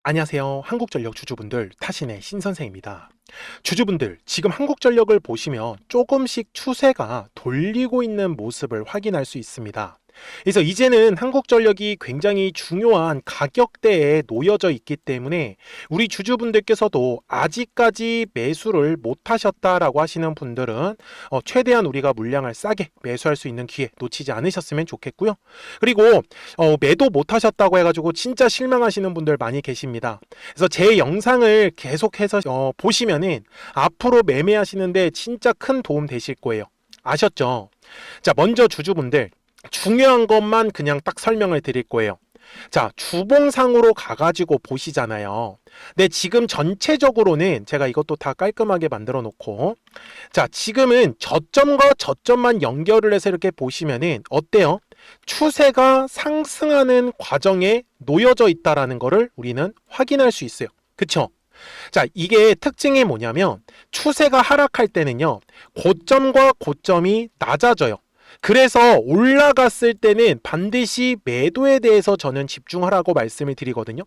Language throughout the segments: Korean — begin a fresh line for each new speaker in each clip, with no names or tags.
안녕하세요. 한국전력 주주분들, 타신의 신선생입니다. 주주분들, 지금 한국전력을 보시면 조금씩 추세가 돌리고 있는 모습을 확인할 수 있습니다. 그래서 이제는 한국전력이 굉장히 중요한 가격대에 놓여져 있기 때문에 우리 주주분들께서도 아직까지 매수를 못 하셨다라고 하시는 분들은 최대한 우리가 물량을 싸게 매수할 수 있는 기회 놓치지 않으셨으면 좋겠고요. 그리고 매도 못 하셨다고 해가지고 진짜 실망하시는 분들 많이 계십니다. 그래서 제 영상을 계속해서 보시면은 앞으로 매매하시는데 진짜 큰 도움 되실 거예요. 아셨죠? 자, 먼저 주주분들 중요한 것만 그냥 딱 설명을 드릴 거예요. 자, 주봉상으로 가가지고 보시잖아요. 근데 지금 전체적으로는 제가 이것도 다 깔끔하게 만들어 놓고, 자, 지금은 저점과 저점만 연결을 해서 이렇게 보시면은 어때요? 추세가 상승하는 과정에 놓여져 있다라는 거를 우리는 확인할 수 있어요. 그쵸? 자, 이게 특징이 뭐냐면 추세가 하락할 때는요, 고점과 고점이 낮아져요. 그래서 올라갔을 때는 반드시 매도에 대해서 저는 집중하라고 말씀을 드리거든요.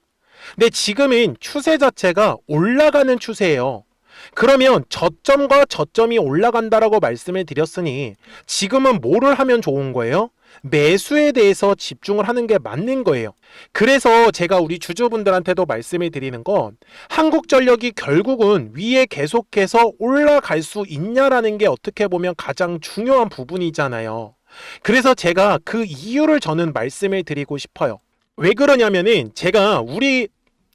근데 지금은 추세 자체가 올라가는 추세예요. 그러면 저점과 저점이 올라간다라고 말씀을 드렸으니 지금은 뭐를 하면 좋은 거예요? 매수에 대해서 집중을 하는 게 맞는 거예요. 그래서 제가 우리 주주분들한테도 말씀을 드리는 건 한국전력이 결국은 위에 계속해서 올라갈 수 있냐라는 게 어떻게 보면 가장 중요한 부분이잖아요. 그래서 제가 그 이유를 저는 말씀을 드리고 싶어요. 왜 그러냐면은 제가 우리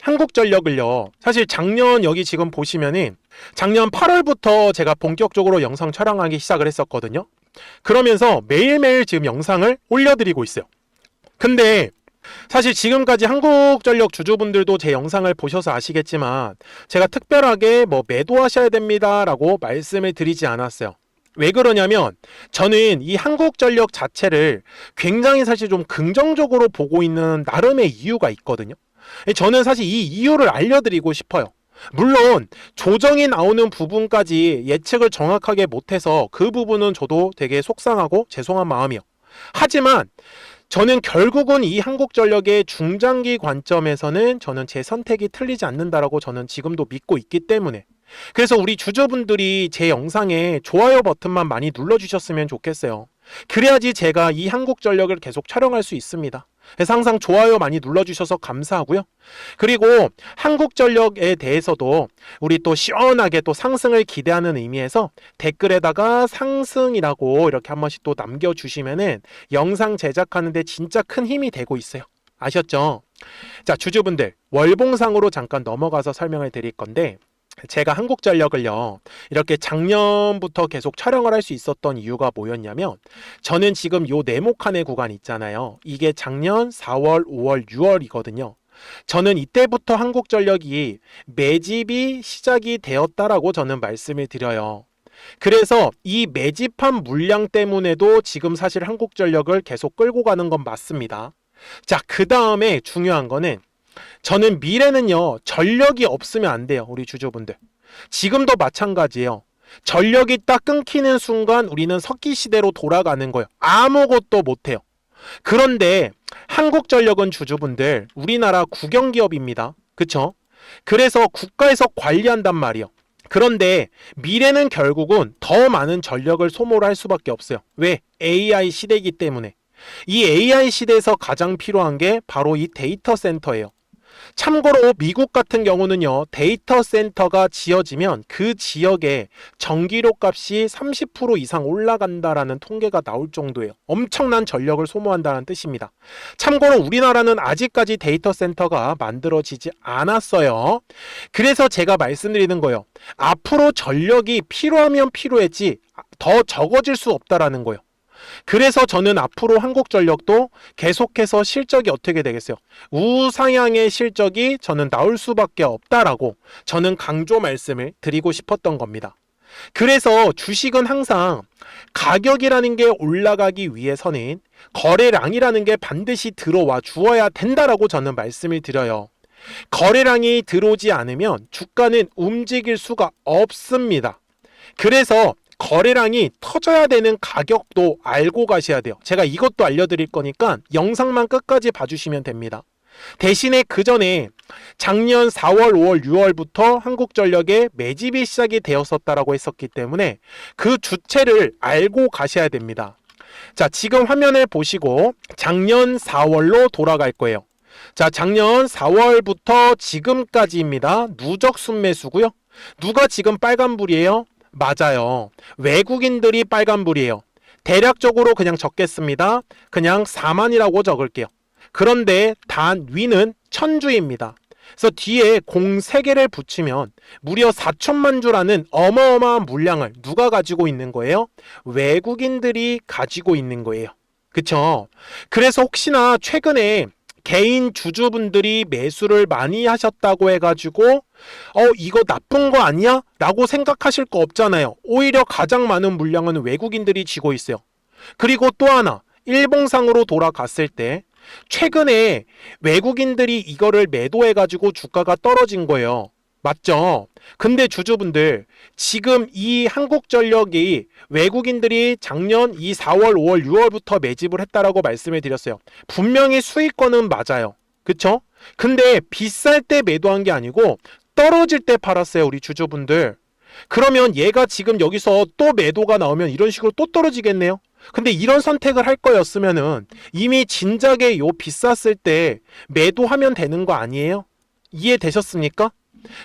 한국전력을요, 사실 작년 여기 지금 보시면은 작년 8월부터 제가 본격적으로 영상 촬영하기 시작을 했었거든요. 그러면서 매일매일 지금 영상을 올려드리고 있어요. 근데 사실 지금까지 한국전력 주주분들도 제 영상을 보셔서 아시겠지만 제가 특별하게 뭐 매도하셔야 됩니다 라고 말씀을 드리지 않았어요. 왜 그러냐면 저는 이 한국전력 자체를 굉장히 사실 좀 긍정적으로 보고 있는 나름의 이유가 있거든요. 저는 사실 이 이유를 알려드리고 싶어요. 물론 조정이 나오는 부분까지 예측을 정확하게 못해서 그 부분은 저도 되게 속상하고 죄송한 마음이요. 하지만 저는 결국은 이 한국전력의 중장기 관점에서는 저는 제 선택이 틀리지 않는다라고 저는 지금도 믿고 있기 때문에, 그래서 우리 주주분들이 제 영상에 좋아요 버튼만 많이 눌러주셨으면 좋겠어요. 그래야지 제가 이 한국전력을 계속 촬영할 수 있습니다. 그래서 항상 좋아요 많이 눌러주셔서 감사하고요. 그리고 한국전력에 대해서도 우리 또 시원하게 또 상승을 기대하는 의미에서 댓글에다가 상승이라고 이렇게 한 번씩 또 남겨주시면은 영상 제작하는데 진짜 큰 힘이 되고 있어요. 아셨죠? 자, 주주분들 월봉상으로 잠깐 넘어가서 설명을 드릴 건데, 제가 한국전력을요 이렇게 작년부터 계속 촬영을 할 수 있었던 이유가 뭐였냐면, 저는 지금 요 네모칸의 구간 있잖아요. 이게 작년 4월, 5월, 6월이거든요. 저는 이때부터 한국전력이 매집이 시작이 되었다라고 저는 말씀을 드려요. 그래서 이 매집한 물량 때문에도 지금 사실 한국전력을 계속 끌고 가는 건 맞습니다. 자, 그 다음에 중요한 거는 저는 미래는요, 전력이 없으면 안 돼요, 우리 주주분들. 지금도 마찬가지예요. 전력이 딱 끊기는 순간 우리는 석기 시대로 돌아가는 거예요. 아무것도 못해요. 그런데 한국전력은 주주분들, 우리나라 국영기업입니다. 그쵸? 그래서 국가에서 관리한단 말이에요. 그런데 미래는 결국은 더 많은 전력을 소모를 할 수밖에 없어요. 왜? AI 시대이기 때문에. 이 AI 시대에서 가장 필요한 게 바로 이 데이터 센터예요. 참고로 미국 같은 경우는요, 데이터 센터가 지어지면 그 지역에 전기료 값이 30% 이상 올라간다라는 통계가 나올 정도예요. 엄청난 전력을 소모한다는 뜻입니다. 참고로 우리나라는 아직까지 데이터 센터가 만들어지지 않았어요. 그래서 제가 말씀드리는 거예요. 앞으로 전력이 필요하면 필요했지 더 적어질 수 없다라는 거예요. 그래서 저는 앞으로 한국전력도 계속해서 실적이 어떻게 되겠어요? 우상향의 실적이 저는 나올 수밖에 없다라고 저는 강조 말씀을 드리고 싶었던 겁니다. 그래서 주식은 항상 가격이라는 게 올라가기 위해서는 거래량이라는 게 반드시 들어와 주어야 된다라고 저는 말씀을 드려요. 거래량이 들어오지 않으면 주가는 움직일 수가 없습니다. 그래서 거래량이 터져야 되는 가격도 알고 가셔야 돼요. 제가 이것도 알려드릴 거니까 영상만 끝까지 봐주시면 됩니다. 대신에 그 전에 작년 4월, 5월, 6월부터 한국전력에 매집이 시작이 되었었다라고 했었기 때문에 그 주체를 알고 가셔야 됩니다. 자, 지금 화면을 보시고 작년 4월로 돌아갈 거예요. 자, 작년 4월부터 지금까지입니다. 누적 순매수고요. 누가 지금 빨간불이에요? 맞아요. 외국인들이 빨간불이에요. 대략적으로 그냥 적겠습니다. 그냥 4만이라고 적을게요. 그런데 단 위는 천주입니다. 그래서 뒤에 공 3개를 붙이면 무려 4천만 주라는 어마어마한 물량을 누가 가지고 있는 거예요? 외국인들이 가지고 있는 거예요. 그쵸? 그래서 혹시나 최근에 개인 주주분들이 매수를 많이 하셨다고 해가지고 이거 나쁜 거 아니야? 라고 생각하실 거 없잖아요. 오히려 가장 많은 물량은 외국인들이 쥐고 있어요. 그리고 또 하나, 일봉상으로 돌아갔을 때 최근에 외국인들이 이거를 매도해가지고 주가가 떨어진 거예요. 맞죠? 근데 주주분들, 지금 이 한국전력이 외국인들이 작년 이 4월, 5월, 6월부터 매집을 했다라고 말씀을 드렸어요. 분명히 수익권은 맞아요. 그쵸? 근데 비쌀 때 매도한 게 아니고 떨어질 때 팔았어요, 우리 주주분들. 그러면 얘가 지금 여기서 또 매도가 나오면 이런 식으로 또 떨어지겠네요. 근데 이런 선택을 할 거였으면은 이미 진작에 요 비쌌을 때 매도하면 되는 거 아니에요? 이해되셨습니까?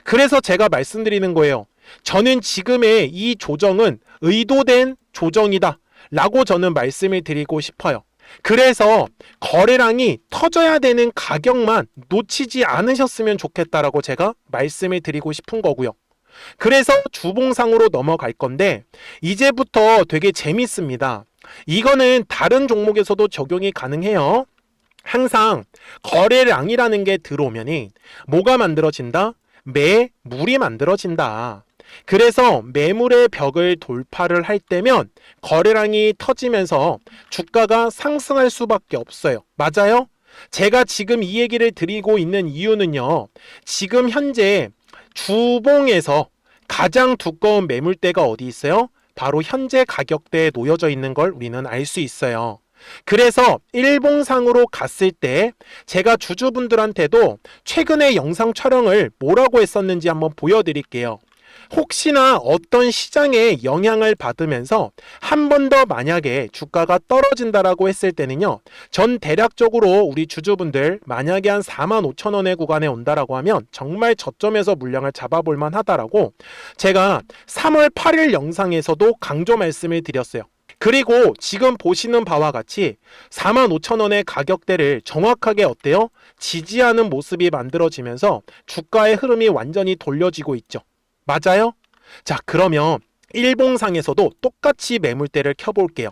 그래서 제가 말씀드리는 거예요. 저는 지금의 이 조정은 의도된 조정이다 라고 저는 말씀을 드리고 싶어요. 그래서 거래량이 터져야 되는 가격만 놓치지 않으셨으면 좋겠다라고 제가 말씀을 드리고 싶은 거고요. 그래서 주봉상으로 넘어갈 건데 이제부터 되게 재밌습니다. 이거는 다른 종목에서도 적용이 가능해요. 항상 거래량이라는 게 들어오면 뭐가 만들어진다? 매물이 만들어진다. 그래서 매물의 벽을 돌파를 할 때면 거래량이 터지면서 주가가 상승할 수밖에 없어요. 맞아요? 제가 지금 이 얘기를 드리고 있는 이유는요. 지금 현재 주봉에서 가장 두꺼운 매물대가 어디 있어요? 바로 현재 가격대에 놓여져 있는 걸 우리는 알 수 있어요. 그래서 일봉상으로 갔을 때 제가 주주분들한테도 최근에 영상 촬영을 뭐라고 했었는지 한번 보여드릴게요. 혹시나 어떤 시장에 영향을 받으면서 한 번 더 만약에 주가가 떨어진다라고 했을 때는요, 전 대략적으로 우리 주주분들 만약에 한 45,000원의 구간에 온다라고 하면 정말 저점에서 물량을 잡아볼 만하다라고 제가 3월 8일 영상에서도 강조 말씀을 드렸어요. 그리고 지금 보시는 바와 같이 45,000원의 가격대를 정확하게 어때요? 지지하는 모습이 만들어지면서 주가의 흐름이 완전히 돌려지고 있죠. 맞아요? 자, 그러면 일봉상에서도 똑같이 매물대를 켜볼게요.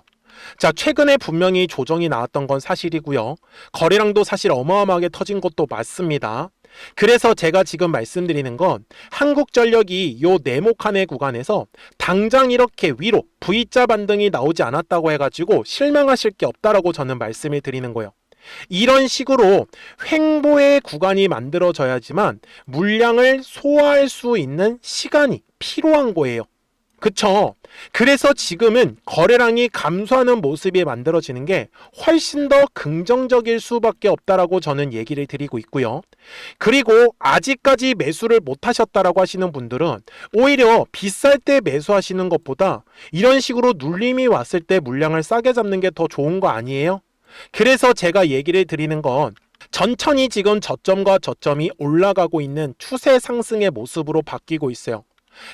자, 최근에 분명히 조정이 나왔던 건 사실이고요. 거래량도 사실 어마어마하게 터진 것도 맞습니다. 그래서 제가 지금 말씀드리는 건 한국전력이 요 네모칸의 구간에서 당장 이렇게 위로 V자 반등이 나오지 않았다고 해가지고 실망하실 게 없다라고 저는 말씀을 드리는 거예요. 이런 식으로 횡보의 구간이 만들어져야지만 물량을 소화할 수 있는 시간이 필요한 거예요. 그쵸? 그래서 지금은 거래량이 감소하는 모습이 만들어지는 게 훨씬 더 긍정적일 수밖에 없다라고 저는 얘기를 드리고 있고요. 그리고 아직까지 매수를 못 하셨다라고 하시는 분들은 오히려 비쌀 때 매수하시는 것보다 이런 식으로 눌림이 왔을 때 물량을 싸게 잡는 게 더 좋은 거 아니에요? 그래서 제가 얘기를 드리는 건 천천히 지금 저점과 저점이 올라가고 있는 추세 상승의 모습으로 바뀌고 있어요.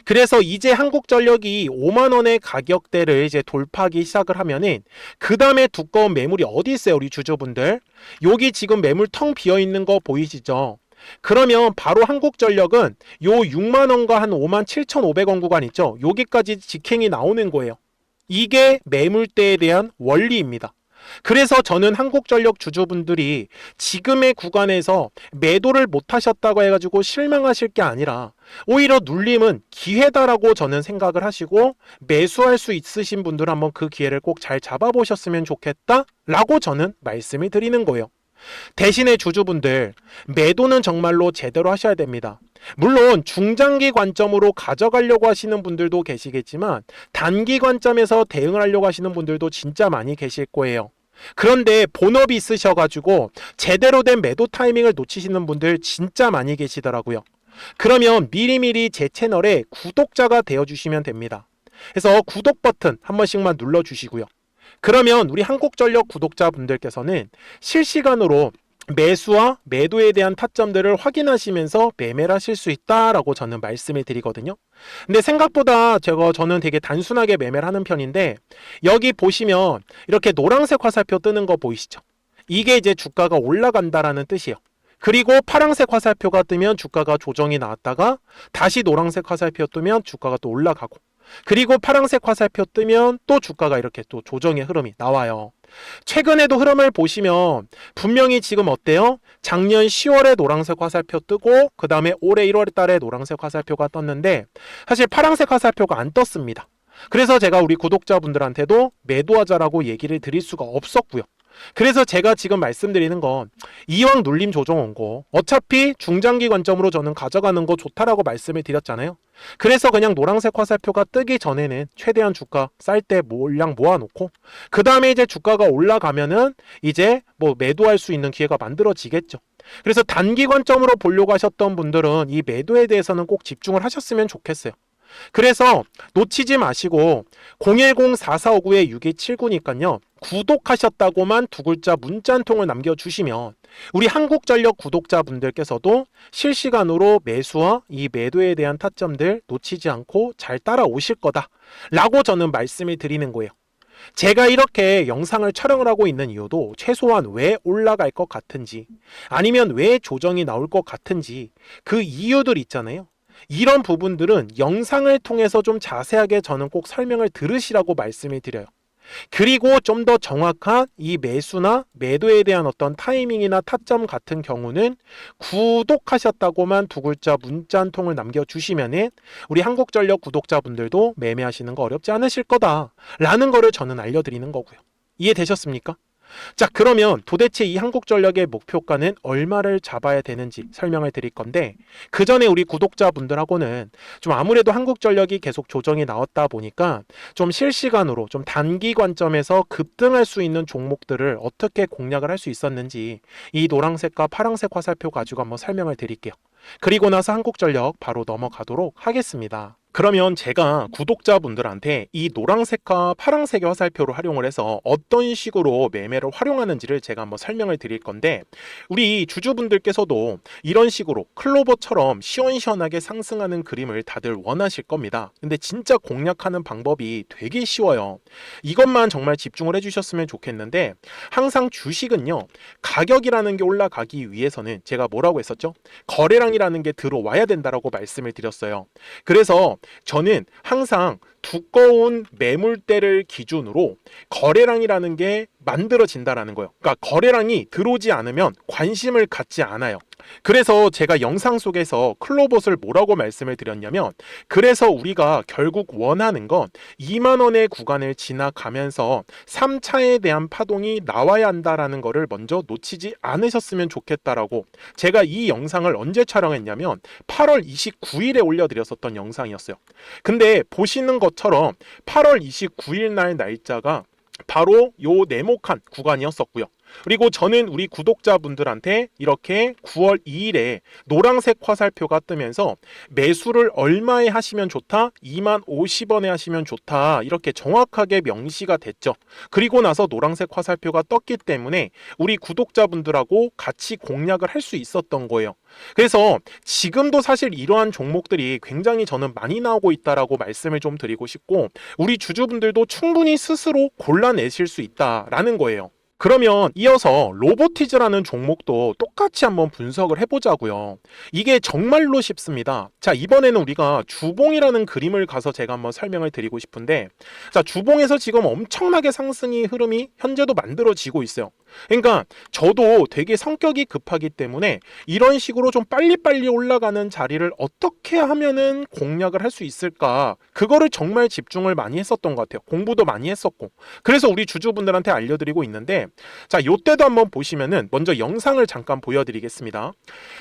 그래서 이제 한국전력이 5만원의 가격대를 이제 돌파하기 시작을 하면은 그 다음에 두꺼운 매물이 어디 있어요, 우리 주주분들? 여기 지금 매물 텅 비어 있는 거 보이시죠? 그러면 바로 한국전력은 요 6만원과 한 57,500원 구간 있죠? 여기까지 직행이 나오는 거예요. 이게 매물대에 대한 원리입니다. 그래서 저는 한국전력 주주분들이 지금의 구간에서 매도를 못 하셨다고 해가지고 실망하실 게 아니라 오히려 눌림은 기회다라고 저는 생각을 하시고 매수할 수 있으신 분들은 한번 그 기회를 꼭 잘 잡아보셨으면 좋겠다 라고 저는 말씀을 드리는 거예요. 대신에 주주분들, 매도는 정말로 제대로 하셔야 됩니다. 물론 중장기 관점으로 가져가려고 하시는 분들도 계시겠지만 단기 관점에서 대응을 하려고 하시는 분들도 진짜 많이 계실 거예요. 그런데 본업이 있으셔가지고 제대로 된 매도 타이밍을 놓치시는 분들 진짜 많이 계시더라고요. 그러면 미리미리 제 채널에 구독자가 되어주시면 됩니다. 그래서 구독 버튼 한 번씩만 눌러주시고요. 그러면 우리 한국전력 구독자분들께서는 실시간으로 매수와 매도에 대한 타점들을 확인하시면서 매매를 하실 수 있다라고 저는 말씀을 드리거든요. 근데 생각보다 저는 되게 단순하게 매매를 하는 편인데, 여기 보시면 이렇게 노란색 화살표 뜨는 거 보이시죠? 이게 이제 주가가 올라간다라는 뜻이에요. 그리고 파란색 화살표가 뜨면 주가가 조정이 나왔다가 다시 노란색 화살표 뜨면 주가가 또 올라가고, 그리고 파란색 화살표 뜨면 또 주가가 이렇게 또 조정의 흐름이 나와요. 최근에도 흐름을 보시면 분명히 지금 어때요? 작년 10월에 노란색 화살표 뜨고 그 다음에 올해 1월 달에 노란색 화살표가 떴는데 사실 파란색 화살표가 안 떴습니다. 그래서 제가 우리 구독자분들한테도 매도하자라고 얘기를 드릴 수가 없었고요. 그래서 제가 지금 말씀드리는 건 이왕 눌림 조정 온 거 어차피 중장기 관점으로 저는 가져가는 거 좋다라고 말씀을 드렸잖아요. 그래서 그냥 노란색 화살표가 뜨기 전에는 최대한 주가 쌀 때 물량 모아놓고 그 다음에 이제 주가가 올라가면은 이제 뭐 매도할 수 있는 기회가 만들어지겠죠. 그래서 단기 관점으로 보려고 하셨던 분들은 이 매도에 대해서는 꼭 집중을 하셨으면 좋겠어요. 그래서 놓치지 마시고 010-4459-6279니까요. 구독하셨다고만 두 글자 문자 한 통을 남겨주시면 우리 한국전력 구독자분들께서도 실시간으로 매수와 이 매도에 대한 타점들 놓치지 않고 잘 따라오실 거다 라고 저는 말씀을 드리는 거예요. 제가 이렇게 영상을 촬영을 하고 있는 이유도 최소한 왜 올라갈 것 같은지 아니면 왜 조정이 나올 것 같은지 그 이유들 있잖아요. 이런 부분들은 영상을 통해서 좀 자세하게 저는 꼭 설명을 들으시라고 말씀을 드려요. 그리고 좀 더 정확한 이 매수나 매도에 대한 어떤 타이밍이나 타점 같은 경우는 구독하셨다고만 두 글자 문자 한 통을 남겨주시면은 우리 한국전력 구독자분들도 매매하시는 거 어렵지 않으실 거다라는 거를 저는 알려드리는 거고요. 이해되셨습니까? 자, 그러면 도대체 이 한국전력의 목표가는 얼마를 잡아야 되는지 설명을 드릴 건데, 그 전에 우리 구독자분들하고는 좀 아무래도 한국전력이 계속 조정이 나왔다 보니까 좀 실시간으로 좀 단기 관점에서 급등할 수 있는 종목들을 어떻게 공략을 할 수 있었는지 이 노란색과 파란색 화살표 가지고 한번 설명을 드릴게요. 그리고 나서 한국전력 바로 넘어가도록 하겠습니다. 그러면 제가 구독자분들한테 이 노란색과 파란색의 화살표를 활용을 해서 어떤 식으로 매매를 활용하는지를 제가 한번 설명을 드릴 건데, 우리 주주분들께서도 이런 식으로 클로버처럼 시원시원하게 상승하는 그림을 다들 원하실 겁니다. 근데 진짜 공략하는 방법이 되게 쉬워요. 이것만 정말 집중을 해주셨으면 좋겠는데, 항상 주식은요, 가격이라는 게 올라가기 위해서는 제가 뭐라고 했었죠? 거래량이라는 게 들어와야 된다라고 말씀을 드렸어요. 그래서 저는 항상 두꺼운 매물대를 기준으로 거래량이라는 게 만들어진다라는 거예요. 그러니까 거래량이 들어오지 않으면 관심을 갖지 않아요. 그래서 제가 영상 속에서 클로봇을 뭐라고 말씀을 드렸냐면, 그래서 우리가 결국 원하는 건 2만 원의 구간을 지나가면서 3차에 대한 파동이 나와야 한다라는 거를 먼저 놓치지 않으셨으면 좋겠다라고 제가 이 영상을 언제 촬영했냐면 8월 29일에 올려드렸었던 영상이었어요. 근데 보시는 것처럼 8월 29일 날 날짜가 바로 요 네모칸 구간이었었고요. 그리고 저는 우리 구독자분들한테 이렇게 9월 2일에 노란색 화살표가 뜨면서 매수를 얼마에 하시면 좋다? 2만 50원에 하시면 좋다. 이렇게 정확하게 명시가 됐죠. 그리고 나서 노란색 화살표가 떴기 때문에 우리 구독자분들하고 같이 공략을 할 수 있었던 거예요. 그래서 지금도 사실 이러한 종목들이 굉장히 저는 많이 나오고 있다라고 말씀을 좀 드리고 싶고, 우리 주주분들도 충분히 스스로 골라내실 수 있다라는 거예요. 그러면 이어서 로보티즈라는 종목도 똑같이 한번 분석을 해보자고요. 이게 정말로 쉽습니다. 자, 이번에는 우리가 주봉이라는 그림을 가서 제가 한번 설명을 드리고 싶은데, 자, 주봉에서 지금 엄청나게 상승이 흐름이 현재도 만들어지고 있어요. 그러니까 저도 되게 성격이 급하기 때문에 이런 식으로 좀 빨리빨리 올라가는 자리를 어떻게 하면은 공략을 할 수 있을까, 그거를 정말 집중을 많이 했었던 것 같아요. 공부도 많이 했었고. 그래서 우리 주주분들한테 알려드리고 있는데, 자, 요때도 한번 보시면은 먼저 영상을 잠깐 보여드리겠습니다.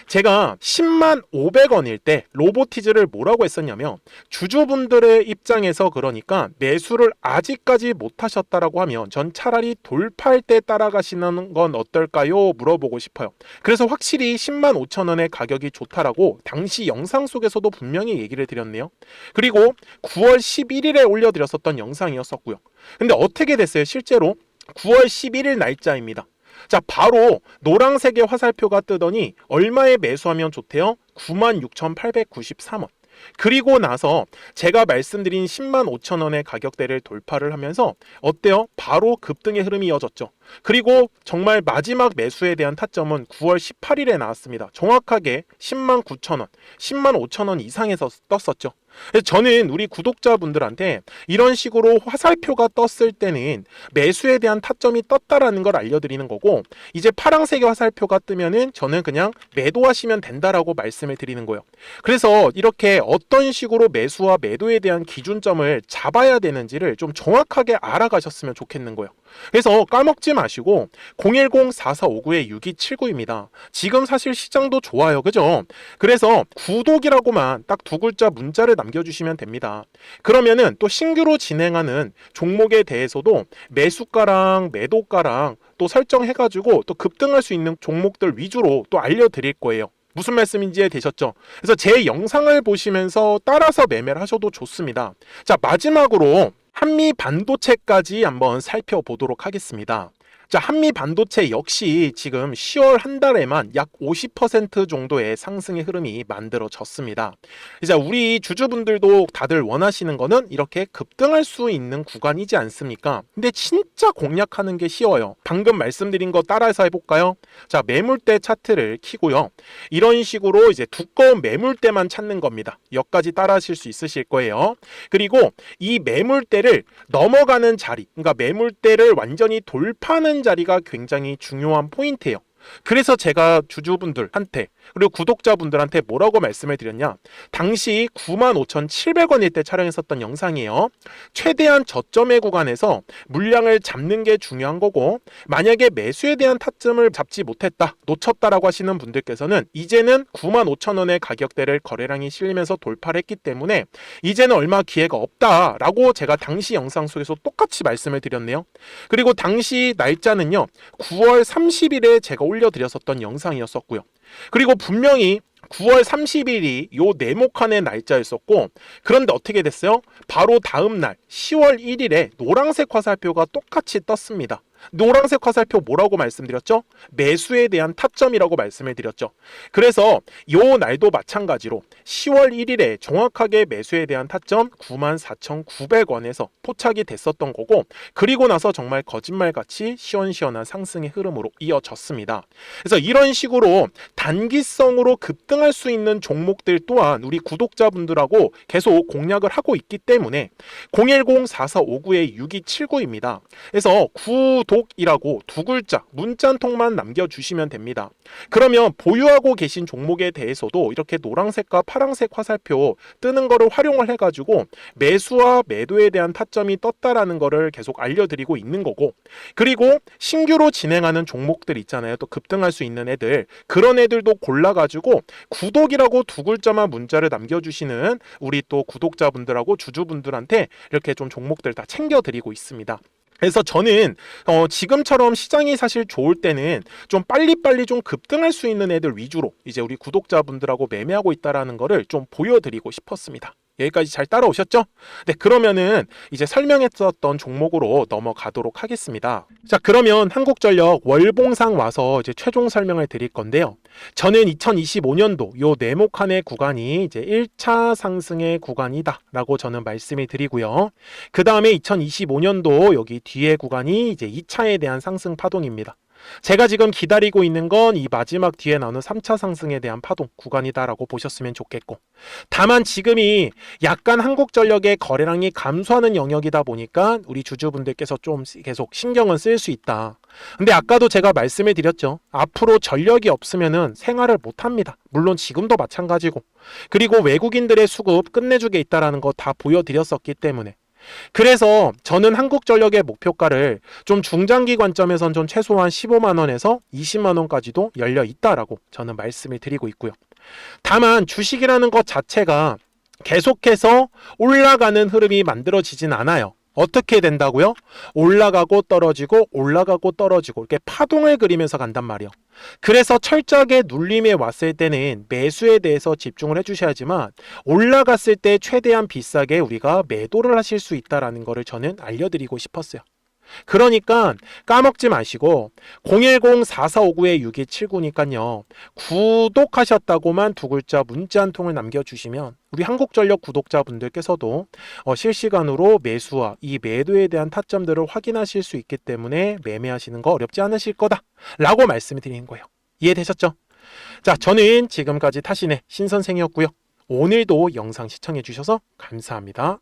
제가 10만 500원일 때 로보티즈를 뭐라고 했었냐면 주주분들의 입장에서 그러니까 매수를 아직까지 못 하셨다라고 하면 전 차라리 돌파할 때 따라가시는 건 어떨까요? 물어보고 싶어요. 그래서 확실히 10만 5천 원의 가격이 좋다라고 당시 영상 속에서도 분명히 얘기를 드렸네요. 그리고 9월 11일에 올려드렸었던 영상이었었고요. 근데 어떻게 됐어요? 실제로 9월 11일 날짜입니다. 자, 바로 노란색의 화살표가 뜨더니 얼마에 매수하면 좋대요? 96,893원. 그리고 나서 제가 말씀드린 10만 5천 원의 가격대를 돌파를 하면서 어때요? 바로 급등의 흐름이 이어졌죠. 그리고 정말 마지막 매수에 대한 타점은 9월 18일에 나왔습니다. 정확하게 10만 9천 원, 10만 5천 원 이상에서 떴었죠. 그래서 저는 우리 구독자분들한테 이런 식으로 화살표가 떴을 때는 매수에 대한 타점이 떴다라는 걸 알려드리는 거고, 이제 파란색의 화살표가 뜨면은 저는 그냥 매도하시면 된다라고 말씀을 드리는 거예요. 그래서 이렇게 어떤 식으로 매수와 매도에 대한 기준점을 잡아야 되는지를 좀 정확하게 알아가셨으면 좋겠는 거예요. 그래서 까먹지 마시고 010-4459-6279입니다. 지금 사실 시장도 좋아요, 그죠? 그래서 구독이라고만 딱 두 글자 문자를 남겨주시면 됩니다. 그러면은 또 신규로 진행하는 종목에 대해서도 매수가랑 매도가랑 또 설정해가지고 또 급등할 수 있는 종목들 위주로 또 알려드릴 거예요. 무슨 말씀인지 되셨죠? 그래서 제 영상을 보시면서 따라서 매매를 하셔도 좋습니다. 자, 마지막으로 한미 반도체까지 한번 살펴보도록 하겠습니다. 자, 한미 반도체 역시 지금 10월 한 달에만 약 50% 정도의 상승의 흐름이 만들어졌습니다. 이제 우리 주주분들도 다들 원하시는 거는 이렇게 급등할 수 있는 구간이지 않습니까? 근데 진짜 공략하는 게 쉬워요. 방금 말씀드린 거 따라서 해볼까요? 자, 매물대 차트를 키고요. 이런 식으로 이제 두꺼운 매물대만 찾는 겁니다. 여기까지 따라 하실 수 있으실 거예요. 그리고 이 매물대를 넘어가는 자리, 그러니까 매물대를 완전히 돌파하는 자리가 굉장히 중요한 포인트예요. 그래서 제가 주주분들한테 그리고 구독자분들한테 뭐라고 말씀을 드렸냐, 당시 95,700원일 때 촬영했었던 영상이에요. 최대한 저점의 구간에서 물량을 잡는 게 중요한 거고, 만약에 매수에 대한 타점을 잡지 못했다, 놓쳤다라고 하시는 분들께서는 이제는 95,000원의 가격대를 거래량이 실리면서 돌파를 했기 때문에 이제는 얼마 기회가 없다라고 제가 당시 영상 속에서 똑같이 말씀을 드렸네요. 그리고 당시 날짜는요, 9월 30일에 제가 올려드렸었던 영상이었었고요. 그리고 분명히 9월 30일이 요 네모칸의 날짜였었고, 그런데 어떻게 됐어요? 바로 다음 날 10월 1일에 노란색 화살표가 똑같이 떴습니다. 노란색 화살표 뭐라고 말씀드렸죠? 매수에 대한 타점이라고 말씀을 드렸죠. 그래서 요 날도 마찬가지로 10월 1일에 정확하게 매수에 대한 타점 94,900원에서 포착이 됐었던 거고, 그리고 나서 정말 거짓말같이 시원시원한 상승의 흐름으로 이어졌습니다. 그래서 이런 식으로 단기성으로 급등할 수 있는 종목들 또한 우리 구독자분들하고 계속 공략을 하고 있기 때문에 010-4459-6279입니다. 그래서 구독이라고 두 글자 문자 한 통만 남겨주시면 됩니다. 그러면 보유하고 계신 종목에 대해서도 이렇게 노란색과 파란색 화살표 뜨는 거를 활용을 해가지고 매수와 매도에 대한 타점이 떴다라는 거를 계속 알려드리고 있는 거고, 그리고 신규로 진행하는 종목들 있잖아요. 또 급등할 수 있는 애들, 그런 애들도 골라가지고 구독이라고 두 글자만 문자를 남겨주시는 우리 또 구독자분들하고 주주분들한테 이렇게 좀 종목들 다 챙겨드리고 있습니다. 그래서 저는 지금처럼 시장이 사실 좋을 때는 좀 빨리빨리 좀 급등할 수 있는 애들 위주로 이제 우리 구독자분들하고 매매하고 있다라는 거를 좀 보여드리고 싶었습니다. 여기까지 잘 따라오셨죠? 네, 그러면은 이제 설명했었던 종목으로 넘어가도록 하겠습니다. 자, 그러면 한국전력 월봉상 와서 이제 최종 설명을 드릴 건데요. 저는 2025년도 요 네모칸의 구간이 이제 1차 상승의 구간이다 라고 저는 말씀을 드리고요. 그 다음에 2025년도 여기 뒤에 구간이 이제 2차에 대한 상승 파동입니다. 제가 지금 기다리고 있는 건 이 마지막 뒤에 나오는 3차 상승에 대한 파동 구간이다라고 보셨으면 좋겠고, 다만 지금이 약간 한국전력의 거래량이 감소하는 영역이다 보니까 우리 주주분들께서 좀 계속 신경은 쓸 수 있다. 근데 아까도 제가 말씀을 드렸죠. 앞으로 전력이 없으면은 생활을 못합니다. 물론 지금도 마찬가지고, 그리고 외국인들의 수급 끝내주게 있다라는 거 다 보여드렸었기 때문에 그래서 저는 한국전력의 목표가를 좀 중장기 관점에선 좀 최소한 15만 원에서 20만 원까지도 열려 있다라고 저는 말씀을 드리고 있고요. 다만 주식이라는 것 자체가 계속해서 올라가는 흐름이 만들어지진 않아요. 어떻게 된다고요? 올라가고 떨어지고 올라가고 떨어지고 이렇게 파동을 그리면서 간단 말이에요. 그래서 철저하게 눌림에 왔을 때는 매수에 대해서 집중을 해주셔야지만 올라갔을 때 최대한 비싸게 우리가 매도를 하실 수 있다는 것을 저는 알려드리고 싶었어요. 그러니까 까먹지 마시고 010-4459-6279니까요. 구독하셨다고만 두 글자 문자 한 통을 남겨주시면 우리 한국전력 구독자분들께서도 실시간으로 매수와 이 매도에 대한 타점들을 확인하실 수 있기 때문에 매매하시는 거 어렵지 않으실 거다 라고 말씀을 드리는 거예요. 이해되셨죠? 자, 저는 지금까지 타신의 신선생이었고요. 오늘도 영상 시청해 주셔서 감사합니다.